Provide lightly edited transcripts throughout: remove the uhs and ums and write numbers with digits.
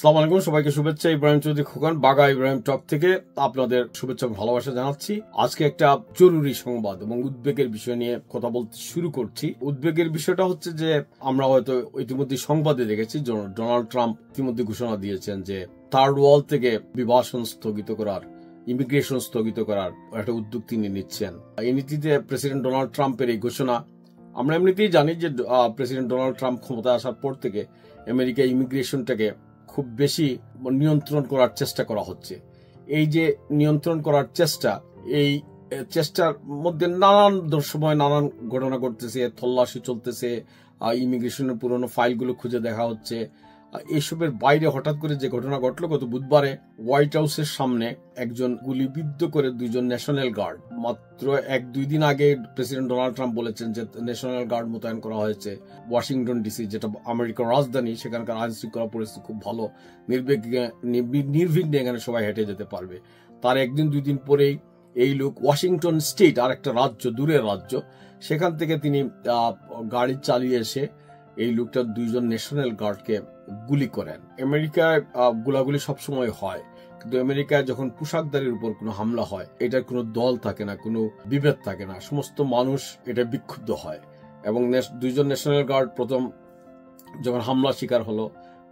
আসসালামু আলাইকুম, সবাইকে শুভেচ্ছা। ইব্রাহিম চৌধুরী খোকন, বাগা ইব্রাহিম টক থেকে আপনাদের শুভেচ্ছা এবং ভালোবাসা জানাচ্ছি। আজকে একটা জরুরি সংবাদ এবং উদ্বেগের বিষয় নিয়ে কথা বলতে শুরু করছি। উদ্বেগের বিষয়টা হচ্ছে যে আমরা হয়তো ইতিমধ্যে সংবাদে দেখেছি ডোনাল্ড ট্রাম্প ইতিমধ্যে ঘোষণা দিয়েছেন যে থার্ড ওয়ার্ল্ড থেকে অভিবাসন স্থগিত করার, ইমিগ্রেশন স্থগিত করার একটা উদ্যোগ তিনি নিচ্ছেন। এই নীতিতে প্রেসিডেন্ট ডোনাল্ড ট্রাম্পের এই ঘোষণা, আমরা এমনিতেই জানি যে প্রেসিডেন্ট ডোনাল্ড ট্রাম্প ক্ষমতায় আসার পর থেকে আমেরিকা ইমিগ্রেশনটাকে খুব বেশি নিয়ন্ত্রণ করার চেষ্টা করা হচ্ছে। এই যে নিয়ন্ত্রণ করার চেষ্টা, এই চেষ্টার মধ্যে নানান সময় নানান ঘটনা ঘটতেছে, তল্লাশি চলতেছে, ইমিগ্রেশনের পুরনো ফাইলগুলো খুঁজে দেখা হচ্ছে। এইসবের বাইরে হঠাৎ করে যে ঘটনা ঘটলো গত বুধবারে হোয়াইট হাউসের সামনে একজন গুলিবিদ্ধ করে দুইজন ন্যাশনাল গার্ড, মাত্র 1-2 দিন আগে প্রেসিডেন্ট ডোনাল্ড ট্রাম্প বলেছেন যে ন্যাশনাল গার্ড মোতায়েন করা হয়েছে ওয়াশিংটন ডিসি, যেটা আমেরিকার রাজধানী। সেখানকার আইন শৃঙ্খলা পরিস্থিতি খুব ভালো, নির্বিঘ্নে এখানে সবাই হেঁটে যেতে পারবে। তার 1-2 দিন পরেই এই লোক ওয়াশিংটন স্টেট, আর একটা রাজ্য, দূরের রাজ্য, সেখান থেকে তিনি গাড়ি চালিয়ে এসে এই লোকটা দুইজন ন্যাশনাল গার্ডকে গুলি করেন। আমেরিকায় গোলাগুলি সবসময় হয়, কিন্তু আমেরিকায় যখন পোশাকদারির উপর কোনো হামলা হয়, এটার কোনো দল থাকে না, কোনো বিভেদ থাকে না, সমস্ত মানুষ এটা বিক্ষুব্ধ হয়। এবং দুইজন ন্যাশনাল গার্ড প্রথম যখন হামলা শিকার হলো,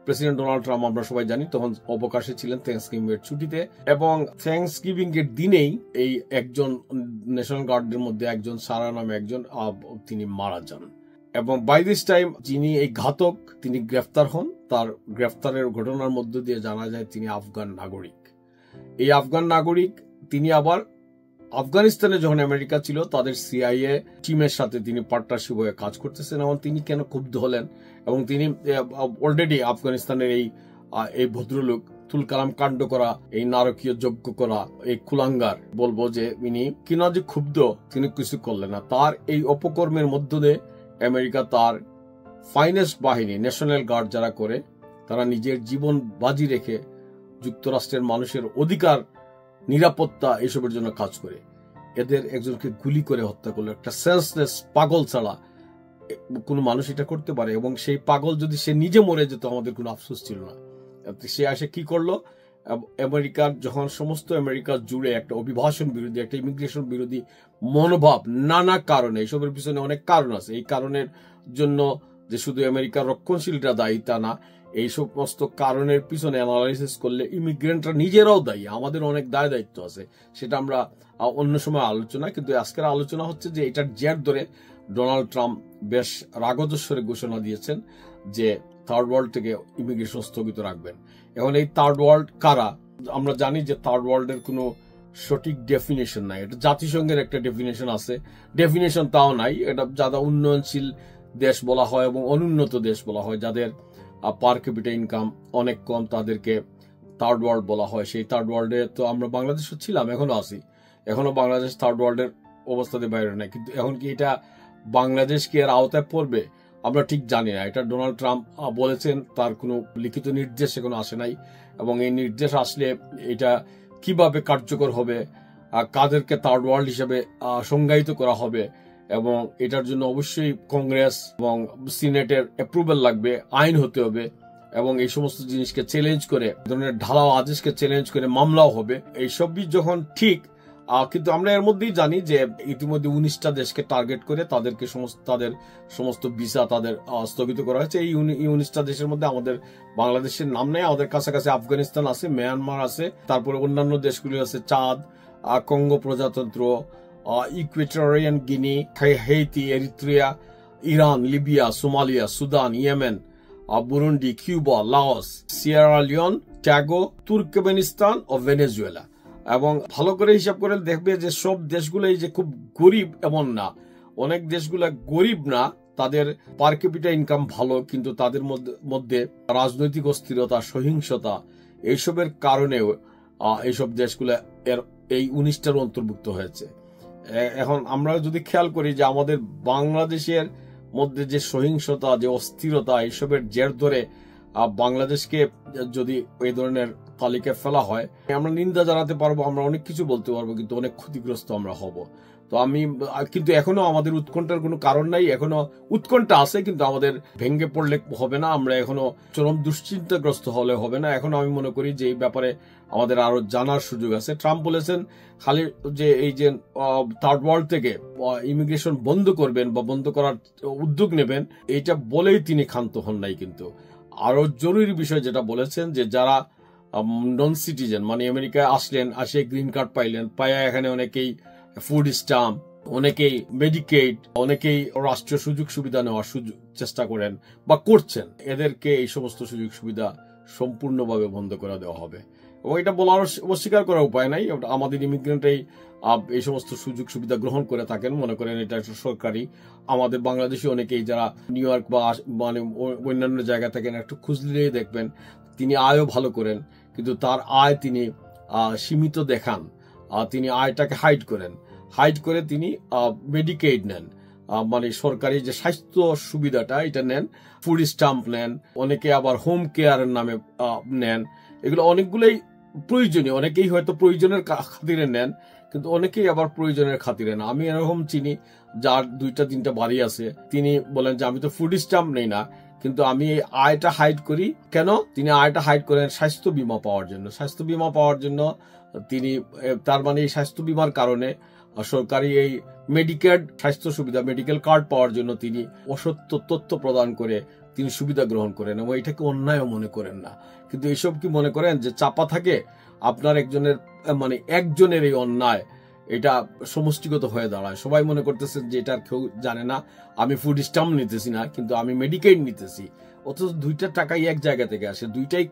প্রেসিডেন্ট ডোনাল্ড ট্রাম্প, আমরা সবাই জানি, তখন অবকাশে ছিলেন থ্যাঙ্কসগিভিং এর ছুটিতে, এবং থ্যাঙ্কসগিভিং এর দিনেই এই একজন ন্যাশনাল গার্ডের মধ্যে একজন সারা নামে একজন তিনি মারা যান। এবং বাই দিস টাইম যিনি এই ঘাতক, তিনি গ্রেফতার হন। তার গ্রেফতারের ঘটনার মধ্য দিয়ে জানা যায় তিনি আফগান নাগরিক। এই আফগান নাগরিক, তিনি আবার আফগানিস্তানে যখন আমেরিকা ছিল তাদের সিআইএ টিমের সাথে তিনি পার্টনারশিপ হয়ে কাজ করতেছেন। এবং তিনি কেন ক্ষুব্ধ হলেন, এবং তিনি অলরেডি আফগানিস্তানের এই ভদ্রলোক তুলকালাম কাণ্ড করা, এই নারকীয় যজ্ঞ করা, এই কুলাঙ্গার, বলবো যে ইনি কিনা যে ক্ষুব্ধ, তিনি কিছু করলেন না। তার এই অপকর্মের মধ্য দিয়ে আমেরিকা তার ফাইনেস্ট বাহিনী, ন্যাশনাল গার্ড যারা করে, তারা নিজের জীবন বাজি রেখে যুক্তরাষ্ট্রের মানুষের অধিকার, নিরাপত্তা, এসবের জন্য কাজ করে। এদের একজনকে গুলি করে হত্যা করলো। একটা সেন্সলেস পাগল ছাড়া কোনো মানুষ এটা করতে পারে? এবং সেই পাগল যদি সে নিজে মরে যেত, আমাদের কোনো আফসোস ছিল না। সে আসে কি করলো? আমেরিকার যখন সমস্ত আমেরিকা জুড়ে একটা অভিবাসন বিরোধী, একটা ইমিগ্রেশন বিরোধী মনোভাব, নানা কারণে, এসবের পিছনে অনেক কারণ আছে। এই কারণের জন্য যে শুধু আমেরিকার রক্ষণশীলরা দায়ী তা না, এই সমস্ত কারণের পিছনে অ্যানালাইসিস করলে ইমিগ্রেন্টরা নিজেরাও দায়ী। আমাদের অনেক দায় দায়িত্ব আছে, সেটা আমরা অন্য সময় আলোচনা। কিন্তু আজকের আলোচনা হচ্ছে যে এটার জের ধরে ডোনাল্ড ট্রাম্প বেশ রাগজস্বরে ঘোষণা দিয়েছেন যে থার্ড ওয়ার্ল্ড থেকে ইমিগ্রেশন স্থগিত রাখবেন। এখন এই থার্ড ওয়ার্ল্ড কারা? আমরা জানি যে থার্ড ওয়ার্ল্ডের কোনো সঠিক ডেফিনেশন নাই। এটা জাতিসংঘের একটা ডেফিনেশন আছে, ডেফিনেশন তাও নাই। এটা যারা উন্নয়নশীল দেশ বলা হয় এবং অনুন্নত দেশ বলা হয়, যাদের পার ক্যাপিটা ইনকাম অনেক কম, তাদেরকে থার্ড ওয়ার্ল্ড বলা হয়। সেই থার্ড ওয়ার্ল্ডে তো আমরা বাংলাদেশও ছিলাম, এখনো আছি। এখনো বাংলাদেশ থার্ড ওয়ার্ল্ডের অবস্থাতে বাইরে নাই। কিন্তু এখন কি এটা বাংলাদেশ কি এর আওতায় পড়বে, আমরা ঠিক জানি না। এটা ডোনাল্ড ট্রাম্প বলেছেন, তার কোনো লিখিত নির্দেশ এখনো আসে নাই। এবং এই নির্দেশ আসলে এটা কিভাবে কার্যকর হবে, কাদেরকে থার্ড ওয়ার্ল্ড হিসেবে সংজ্ঞায়িত করা হবে, এবং এটার জন্য অবশ্যই কংগ্রেস এবং সিনেটের অ্যাপ্রুভাল লাগবে, আইন হতে হবে, এবং এই সমস্ত জিনিসকে চ্যালেঞ্জ করে, ধরনের ঢালাও আদেশকে চ্যালেঞ্জ করে মামলাও হবে। এইসবই যখন ঠিক, কিন্তু আমরা এর মধ্যেই জানি যে ইতিমধ্যে 19টা দেশকে টার্গেট করে তাদের সমস্ত ভিসা তাদের স্থগিত করা হয়েছে। এই 19টা দেশের মধ্যে আমাদের বাংলাদেশের নাম নেই। আমাদের কাছাকাছি আফগানিস্তান আছে, মিয়ানমার আছে, তারপরে অন্যান্য দেশগুলি আছে, চাঁদ, কঙ্গো প্রজাতন্ত্র, Equatorial Guinea, Haiti, Eritrea, Iran, Libya, Somalia, Sudan, Yemen, Burundi, Cuba, Laos, Sierra Leone, Togo, Turkmenistan ও ভেনেজুয়েলা। এবং ভালো করে হিসাব করে দেখবে যে সব দেশগুলোই যে খুব গরিব এমন না। অনেক দেশগুলো গরিব না, তাদের পার ক্যাপিটা ইনকাম ভালো, কিন্তু তাদের মধ্যে রাজনৈতিক অস্থিরতা, সহিংসতা, এইসবের কারণেও এইসব দেশগুলো এই 19টার অন্তর্ভুক্ত হয়েছে। এখন আমরা যদি খেয়াল করি যে আমাদের বাংলাদেশের মধ্যে যে সহিংসতা, যে অস্থিরতা, এইসবের জের ধরে বাংলাদেশকে যদি এই ধরনের তালিকায় ফেলা হয়, আমরা নিন্দা জানাতে পারবো, আমরা অনেক কিছু বলতে পারবো, কিন্তু অনেক ক্ষতিগ্রস্ত আমরা হব। তো কিন্তু এখনো আমাদের উৎকণ্ঠার কোনো কারণ নাই, এখনো উৎকণ্ঠা আছে, কিন্তু আমাদের ভেঙে পড়লে হবে না, আমরা এখনো চরম দুশ্চিন্তাগ্রস্ত হলে হবে না। এখনো আমি মনে করি যে এই ব্যাপারে আমাদের আরো জানার সুযোগ আছে। ট্রাম্প বলেছেন খালি যে এই যে থার্ড ওয়ার্ল্ড থেকে ইমিগ্রেশন বন্ধ করবেন বা বন্ধ করার উদ্যোগ নেবেন, এইটা বলেই তিনি ক্ষান্ত হন নাই। কিন্তু আরো জরুরি বিষয় যেটা বলেছেন যে যারা নন সিটিজেন, মানে আমেরিকায় আসলেন, আসে গ্রিন কার্ড পাইলেন, পাইয়া এখানে অনেকেই ফুড স্ট্যাম্প, অনেকেই মেডিকেড, অনেকেই রাষ্ট্রীয় সুযোগ সুবিধা নেওয়ার চেষ্টা করেন বা করছেন, এদেরকে এই সমস্ত সুযোগ সুবিধা সম্পূর্ণভাবে বন্ধ করে দেওয়া হবে। এবং এটা বলার অস্বীকার করার উপায় নাই, আমাদের ইমিগ্রেন্টরাই এই সমস্ত সুযোগ সুবিধা গ্রহণ করে থাকেন, মনে করেন এটা সরকারি। আমাদের বাংলাদেশি অনেকেই যারা নিউ ইয়র্ক বা মানে অন্যান্য জায়গা থাকেন, একটু খুঁজলেই দেখবেন তিনি আয়ও ভালো করেন, কিন্তু তার আয় তিনি সীমিত দেখান, তিনি আয়টাকে হাইড করে তিনি মেডিকেড নেন, মানে সরকারি যে স্বাস্থ্য সুবিধাটা এটা নেন, ফুড স্ট্যাম্প নেন, অনেকে আবার হোম কেয়ারের নামে নেন। এগুলো অনেকগুলোই প্রয়োজনীয়, অনেকেই হয়তো প্রয়োজনের খাতিরে নেন, কিন্তু অনেকেই আবার প্রয়োজনের খাতিরে না। আমি এরকম চিনি যার 2-3টা বাড়ি আছে, তিনি বলেন যে আমি তো ফুড স্ট্যাম্প নেই না, কিন্তু আমি এই আয়টা হাইড করি। কেন তিনি আয়টা হাইড করেন? স্বাস্থ্য বীমা পাওয়ার জন্য। স্বাস্থ্য বীমা পাওয়ার জন্য তিনি, তার মানে এই স্বাস্থ্য বীমার কারণে সরকারি এই মেডিকেড স্বাস্থ্য সুবিধা, মেডিকেল কার্ড পাওয়ার জন্য তিনি অসত্য তথ্য প্রদান করে তিনি সুবিধা গ্রহণ করেন এবং এটাকে অন্যায়ও মনে করেন না। কিন্তু এইসব কি মনে করেন যে চাপা থাকে আপনার একজনের এই অন্যায়, এটা সমষ্টিগত হয়ে দাঁড়ায়। সবাই মনে করতেছেন যে এটা কেউ জানে না, আমি ফুড স্ট্যাম্প নিতেছি না, কিন্তু আমি মেডিকেড নিতেছি, অথচ 2টা টাকাই এক জায়গা থেকে আসে, দুইটাই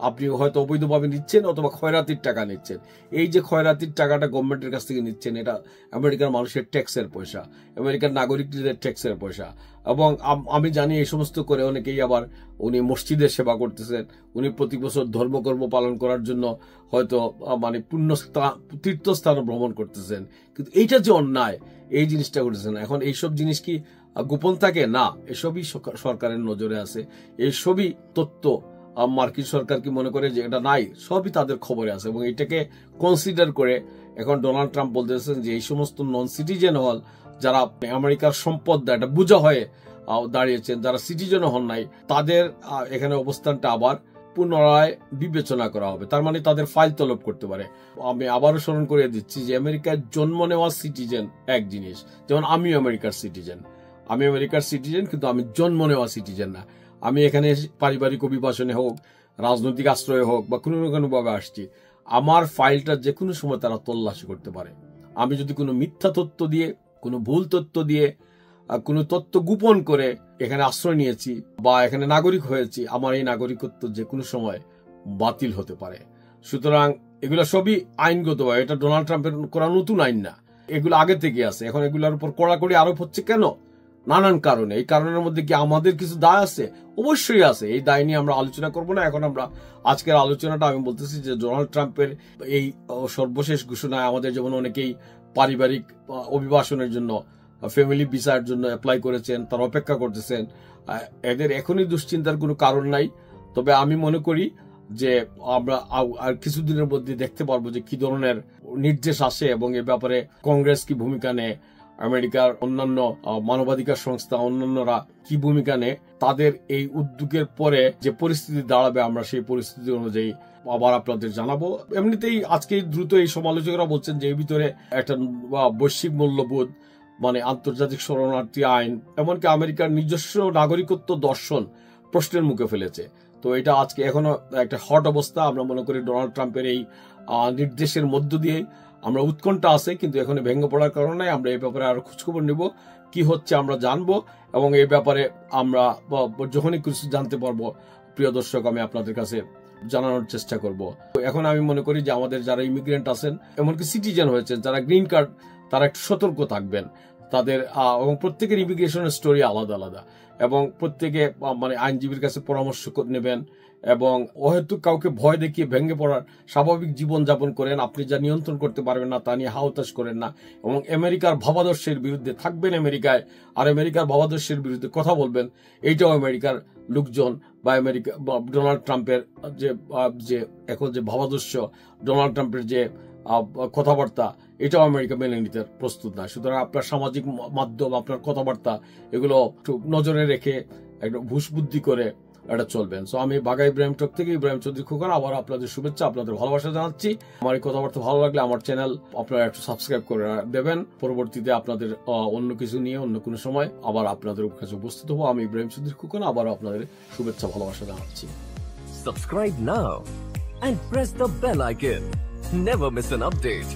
আপনি হয়তো অবৈধভাবে নিচ্ছেন অথবা খয়রাতির টাকা নিচ্ছেন। এই যে খয়রাতির টাকাটা গভর্নমেন্টের কাছ থেকে নিচ্ছেন, এটা আমেরিকার মানুষের ট্যাক্সের পয়সা, আমেরিকার নাগরিকদের ট্যাক্সের পয়সা। এবং আমি জানি এই সমস্ত করে অনেকেই আবার উনি মসজিদের সেবা করতেছেন, উনি প্রতি বছর ধর্মকর্ম পালন করার জন্য হয়তো তীর্থস্থান ভ্রমণ করতেছেন, কিন্তু এইটা যে অন্যায়, এই জিনিসটা করতেছেন। এখন এইসব জিনিস কি গোপন থাকে? না, এসবই সরকারের নজরে আছে, এইসবই তথ্য মার্কিন সরকার কি মনে করে যে এটা নাই? সবই তাদের খবরে আছে এবং এটাকে কনসিডার করে এখন ডোনাল্ড ট্রাম্প বলতেছেন যে এই সমস্ত নন সিটিজেন হল, যারা আমেরিকার সম্পদ এটা বোঝা হয়ে দাঁড়িয়েছেন, যারা সিটিজেন হন নাই, তাদের এখানে অবস্থানটা আবার পুনরায় বিবেচনা করা হবে। তার মানে তাদের ফাইল তলব করতে পারে। আমি আবারও স্মরণ করে দিচ্ছি যে আমেরিকায় জন্ম নেওয়া সিটিজেন এক জিনিস, যেমন আমি আমেরিকার সিটিজেন, কিন্তু আমি জন্ম নেওয়া সিটিজেন না। আমি এখানে পারিবারিক অভিবাসনে হোক, রাজনৈতিক আশ্রয়ে হোক বা কোনো ভাবে আসছি, আমার ফাইলটা যে কোনো সময় তারা তল্লাশি করতে পারে। আমি যদি কোনো মিথ্যা তথ্য দিয়ে, কোনো ভুল তথ্য দিয়ে, কোনো তথ্য গোপন করে এখানে আশ্রয় নিয়েছি বা এখানে নাগরিক হয়েছি, আমার এই নাগরিকত্ব যে কোনো সময় বাতিল হতে পারে। সুতরাং এগুলো সবই আইনগত, এটা ডোনাল্ড ট্রাম্পের করা নতুন আইন না, এগুলো আগে থেকে আছে। এখন এগুলোর উপর কড়াকড়ি আরোপ হচ্ছে কেন? নানান কারণে। এই কারণের মধ্যে কি আমাদের কিছু দায় আছে? অবশ্যই আছে। এই দায় নিয়ে আমরা আলোচনা করবো না। এখন আমরা আজকের আলোচনাটা আমি বলতেছি যে ডোনাল্ড ট্রাম্পের এই সর্বশেষ ঘোষণায় আমাদের যেমন অনেকেই পারিবারিক অভিবাসনের জন্য, ফ্যামিলি ভিসার জন্য অ্যাপ্লাই করেছেন, তারা অপেক্ষা করতেছেন, এদের এখনই দুশ্চিন্তার কোনো কারণ নাই। তবে আমি মনে করি যে আমরা আর কিছুদিনের মধ্যে দেখতে পারবো যে কি ধরনের নির্দেশ আসে এবং এ ব্যাপারে কংগ্রেস কি ভূমিকা নেয়, আমেরিকার অন্যান্য মানবাধিকার সংস্থা, অন্যান্যরা কি ভূমিকা নেয়। তাদের এই উদ্যোগের পরে যে পরিস্থিতি দাঁড়াবে, আমরা সেই পরিস্থিতি অনুযায়ী আবার আপনাদের জানাবো। এমনিতেই আজকে দ্রুত এই সমালোচকরা বলছেন যে এর ভিতরে একটা বৈশ্বিক মূল্যবোধ, আন্তর্জাতিক শরণার্থী আইন, এমনকি আমেরিকার নিজস্ব নাগরিকত্ব দর্শন প্রশ্নের মুখে ফেলেছে। তো এটা আজকে এখনো একটা হট অবস্থা। আমরা মনে করি ডোনাল্ড ট্রাম্পের এই নির্দেশের মধ্য দিয়ে আমরা উৎকণ্ঠা আছে, কিন্তু এখানে ভেঙে পড়ার কারণে আমরা এই ব্যাপারে আরো খোঁজখবর নিব, কি হচ্ছে আমরা জানবো এবং এই ব্যাপারে আমরা যখনই কিছু জানতে পারবো, প্রিয় দর্শক, আমি আপনাদের কাছে জানানোর চেষ্টা করব। এখন আমি মনে করি যে আমাদের যারা ইমিগ্রেন্ট আছেন, এমনকি সিটিজেন হয়েছেন, যারা গ্রিন কার্ড, তারা একটু সতর্ক থাকবেন। তাদের এবং প্রত্যেকের ইমিগ্রেশনের স্টোরি আলাদা আলাদা এবং প্রত্যেকে আইনজীবীর কাছে পরামর্শ নেবেন এবং অহেতুক কাউকে ভয় দেখিয়ে ভেঙে পড়ার স্বাভাবিক জীবন যাপন করেন। আপনি যা নিয়ন্ত্রণ করতে পারবেন না তা নিয়ে হাওতাশ করেন না, এবং আমেরিকার ভাবাদর্শের বিরুদ্ধে থাকবেন আমেরিকায়, আর আমেরিকার ভাবাদর্শের বিরুদ্ধে কথা বলবেন। এইটাও আমেরিকার লোকজন বা আমেরিকা ডোনাল্ড ট্রাম্পের যে এখন যে ভাবাদর্শ, ডোনাল্ড ট্রাম্পের যে কথাবার্তা, এটাও আমেরিকা মেনে নিতে প্রস্তুত নয়। সুতরাং আপনার সামাজিক মাধ্যম, আপনার কথাবার্তা, এগুলো একটু নজরে রেখে একটু ঘুষ বুদ্ধি করে এটা চলবেন। সো আমি বাঘা ইব্রাহিম টক থেকে ইব্রাহিম চৌধুরী খোকন আবার আপনাদের শুভেচ্ছা, আপনাদের ভালোবাসা জানাচ্ছি। আমার এই কথাবার্তা ভালো লাগলে আমার চ্যানেল আপনারা একটু সাবস্ক্রাইব করে দেবেন। পরবর্তীতে আপনাদের অন্য কিছু নিয়ে অন্য কোনো সময় আবার আপনাদের কাছে উপস্থিত হবো। আমি ইব্রাহিম চৌধুরী খোকন আবারও আপনাদের শুভেচ্ছা ভালোবাসা জানাচ্ছি। Subscribe now and press the bell icon. Never miss an update.